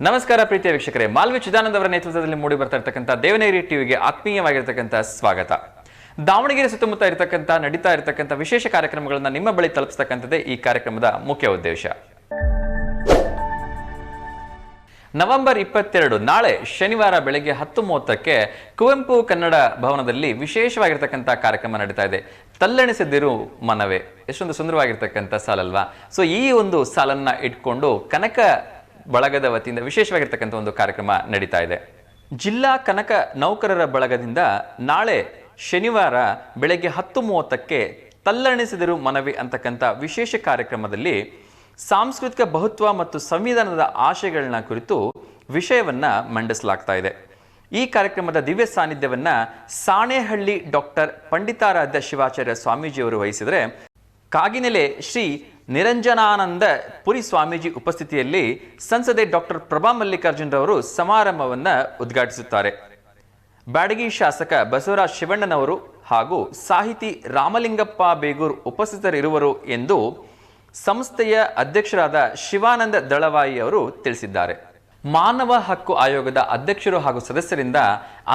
ನಮಸ್ಕಾರ ಪ್ರೀತಿಯ ವೀಕ್ಷಕರೇ, ಮಾಲ್ವಿ ಚಿದಾನಂದ ಅವರ ನೇತೃತ್ವದಲ್ಲಿ ಮೂಡಿ ಬರ್ತಾ ಇರತಕ್ಕಂಥ ದೇವನಹಳ್ಳಿ ಟಿವಿಗೆ ಆತ್ಮೀಯವಾಗಿರತಕ್ಕಂಥ ಸ್ವಾಗತ. ದಾವಣಗೆರೆ ಸುತ್ತಮುತ್ತ ಇರತಕ್ಕಂಥ ನಡೀತಾ ಇರತಕ್ಕಂಥ ವಿಶೇಷ ಕಾರ್ಯಕ್ರಮಗಳನ್ನ ನಿಮ್ಮ ಬಳಿ ತಲುಪಿಸತಕ್ಕಂಥದ್ದೇ ಈ ಕಾರ್ಯಕ್ರಮದ ಮುಖ್ಯ ಉದ್ದೇಶ. ನವೆಂಬರ್ 22 ನಾಳೆ ಶನಿವಾರ ಬೆಳಗ್ಗೆ 10:30ಕ್ಕೆ ಕುವೆಂಪು ಕನ್ನಡ ಭವನದಲ್ಲಿ ವಿಶೇಷವಾಗಿರ್ತಕ್ಕಂಥ ಕಾರ್ಯಕ್ರಮ ನಡೀತಾ ಇದೆ. ತಲ್ಲಣಿಸದಿರು ಮನವೇ, ಎಷ್ಟೊಂದು ಸುಂದರವಾಗಿರ್ತಕ್ಕಂಥ ಸಾಲಲ್ವಾ? ಸೊ ಈ ಒಂದು ಸಾಲನ್ನ ಇಟ್ಕೊಂಡು ಕನಕ ಬಳಗದ ವತಿಯಿಂದ ವಿಶೇಷವಾಗಿರ್ತಕ್ಕಂಥ ಒಂದು ಕಾರ್ಯಕ್ರಮ ನಡೀತಾ ಇದೆ. ಜಿಲ್ಲಾ ಕನಕ ನೌಕರರ ಬಳಗದಿಂದ ನಾಳೆ ಶನಿವಾರ ಬೆಳಗ್ಗೆ 10:30ಕ್ಕೆ ತಲ್ಲಣಿಸಿದರು ಮನವಿ ಅಂತಕ್ಕಂಥ ವಿಶೇಷ ಕಾರ್ಯಕ್ರಮದಲ್ಲಿ ಸಾಂಸ್ಕೃತಿಕ ಬಹುತ್ವ ಮತ್ತು ಸಂವಿಧಾನದ ಆಶಯಗಳನ್ನ ಕುರಿತು ವಿಷಯವನ್ನ ಮಂಡಿಸಲಾಗ್ತಾ ಇದೆ. ಈ ಕಾರ್ಯಕ್ರಮದ ದಿವ್ಯ ಸಾನ್ನಿಧ್ಯವನ್ನ ಸಾಣೇಹಳ್ಳಿ ಡಾಕ್ಟರ್ ಪಂಡಿತಾರಾಧ್ಯ ಶಿವಾಚಾರ್ಯ ಸ್ವಾಮೀಜಿಯವರು ವಹಿಸಿದರೆ, ಕಾಗಿನೆಲೆ ಶ್ರೀ ನಿರಂಜನಾನಂದ ಪುರಿ ಸ್ವಾಮೀಜಿ ಉಪಸ್ಥಿತಿಯಲ್ಲಿ ಸಂಸದೆ ಡಾಕ್ಟರ್ ಪ್ರಭಾ ಮಲ್ಲಿಕಾರ್ಜುನ್ ರವರು ಸಮಾರಂಭವನ್ನ ಉದ್ಘಾಟಿಸುತ್ತಾರೆ. ಬ್ಯಾಡಗಿ ಶಾಸಕ ಬಸವರಾಜ ಶಿವಣ್ಣನವರು ಹಾಗೂ ಸಾಹಿತಿ ರಾಮಲಿಂಗಪ್ಪ ಬೇಗೂರು ಉಪಸ್ಥಿತರಿರುವರು ಎಂದು ಸಂಸ್ಥೆಯ ಅಧ್ಯಕ್ಷರಾದ ಶಿವಾನಂದ ದಳವಾಯಿ ಅವರು ತಿಳಿಸಿದ್ದಾರೆ. ಮಾನವ ಹಕ್ಕು ಆಯೋಗದ ಅಧ್ಯಕ್ಷರು ಹಾಗೂ ಸದಸ್ಯರಿಂದ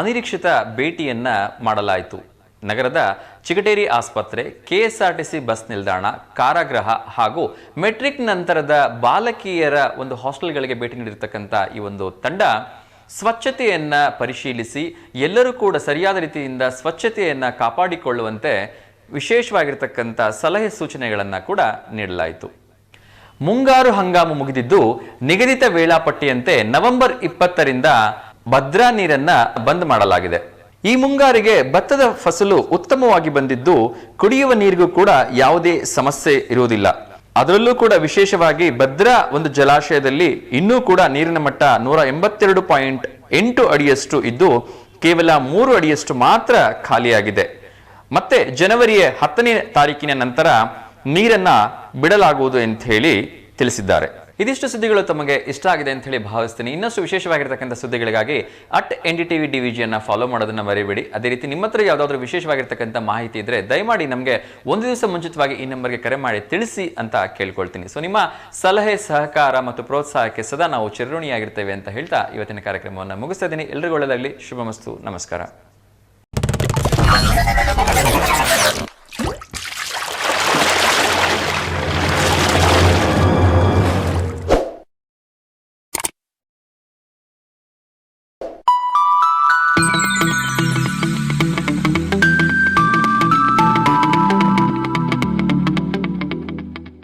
ಅನಿರೀಕ್ಷಿತ ಭೇಟಿಯನ್ನ ಮಾಡಲಾಯಿತು. ನಗರದ ಚಿಗಟೇರಿ ಆಸ್ಪತ್ರೆ, ಕೆಎಸ್ಆರ್ಟಿಸಿ ಬಸ್ ನಿಲ್ದಾಣ, ಕಾರಾಗೃಹ ಹಾಗೂ ಮೆಟ್ರಿಕ್ ನಂತರದ ಬಾಲಕಿಯರ ಒಂದು ಹಾಸ್ಟೆಲ್ಗಳಿಗೆ ಭೇಟಿ ನೀಡಿರ್ತಕ್ಕಂಥ ಈ ಒಂದು ತಂಡ ಸ್ವಚ್ಛತೆಯನ್ನ ಪರಿಶೀಲಿಸಿ ಎಲ್ಲರೂ ಕೂಡ ಸರಿಯಾದ ರೀತಿಯಿಂದ ಸ್ವಚ್ಛತೆಯನ್ನ ಕಾಪಾಡಿಕೊಳ್ಳುವಂತೆ ವಿಶೇಷವಾಗಿರ್ತಕ್ಕಂಥ ಸಲಹೆ ಸೂಚನೆಗಳನ್ನು ಕೂಡ ನೀಡಲಾಯಿತು. ಮುಂಗಾರು ಹಂಗಾಮು ಮುಗಿದಿದ್ದು ನಿಗದಿತ ವೇಳಾಪಟ್ಟಿಯಂತೆ ನವೆಂಬರ್ 20ರಿಂದ ಭದ್ರಾ ನೀರನ್ನ ಬಂದ್ ಮಾಡಲಾಗಿದೆ. ಈ ಮುಂಗಾರಿಗೆ ಭತ್ತದ ಫಸಲು ಉತ್ತಮವಾಗಿ ಬಂದಿದ್ದು ಕುಡಿಯುವ ನೀರಿಗೂ ಕೂಡ ಯಾವುದೇ ಸಮಸ್ಯೆ ಇರುವುದಿಲ್ಲ. ಅದರಲ್ಲೂ ಕೂಡ ವಿಶೇಷವಾಗಿ ಭದ್ರಾ ಒಂದು ಜಲಾಶಯದಲ್ಲಿ ಇನ್ನೂ ಕೂಡ ನೀರಿನ ಮಟ್ಟ 182.8 ಅಡಿಯಷ್ಟು ಇದ್ದು ಕೇವಲ 3 ಅಡಿಯಷ್ಟು ಮಾತ್ರ ಖಾಲಿಯಾಗಿದೆ. ಮತ್ತೆ ಜನವರಿಯ 10ನೇ ತಾರೀಕಿನ ನಂತರ ನೀರನ್ನ ಬಿಡಲಾಗುವುದು ಅಂತ ಹೇಳಿ ತಿಳಿಸಿದ್ದಾರೆ. ಇದಿಷ್ಟು ಸುದ್ದಿಗಳು ತಮಗೆ ಇಷ್ಟ ಆಗಿದೆ ಅಂತ ಹೇಳಿ ಭಾವಿಸ್ತೀನಿ. ಇನ್ನಷ್ಟು ವಿಶೇಷವಾಗಿರ್ತಕ್ಕಂಥ ಸುದ್ದಿಗಳಿಗಾಗಿ @NDTV DVGಯನ್ನ ಫಾಲೋ ಮಾಡೋದನ್ನ ಮರಿಬೇಡಿ. ಅದೇ ರೀತಿ ನಿಮ್ಮ ಹತ್ರ ಯಾವುದಾದ್ರೂ ವಿಶೇಷವಾಗಿರ್ತಕ್ಕಂಥ ಮಾಹಿತಿ ಇದ್ರೆ ದಯಮಾಡಿ ನಮಗೆ ಒಂದು ದಿವಸ ಮುಂಚಿತವಾಗಿ ಈ ನಂಬರ್ಗೆ ಕರೆ ಮಾಡಿ ತಿಳಿಸಿ ಅಂತ ಕೇಳ್ಕೊಳ್ತೀನಿ. ಸೊ ನಿಮ್ಮ ಸಲಹೆ, ಸಹಕಾರ ಮತ್ತು ಪ್ರೋತ್ಸಾಹಕ್ಕೆ ಸದಾ ನಾವು ಚಿರಋಣಿಯಾಗಿರ್ತೇವೆ ಅಂತ ಹೇಳ್ತಾ ಇವತ್ತಿನ ಕಾರ್ಯಕ್ರಮವನ್ನು ಮುಗಿಸ್ತಾ ಇದ್ದೀನಿ. ಎಲ್ರಿಗೂ ಒಳ್ಳೆಯದಾಗಲಿ. ಶುಭಮಸ್ತು. ನಮಸ್ಕಾರ.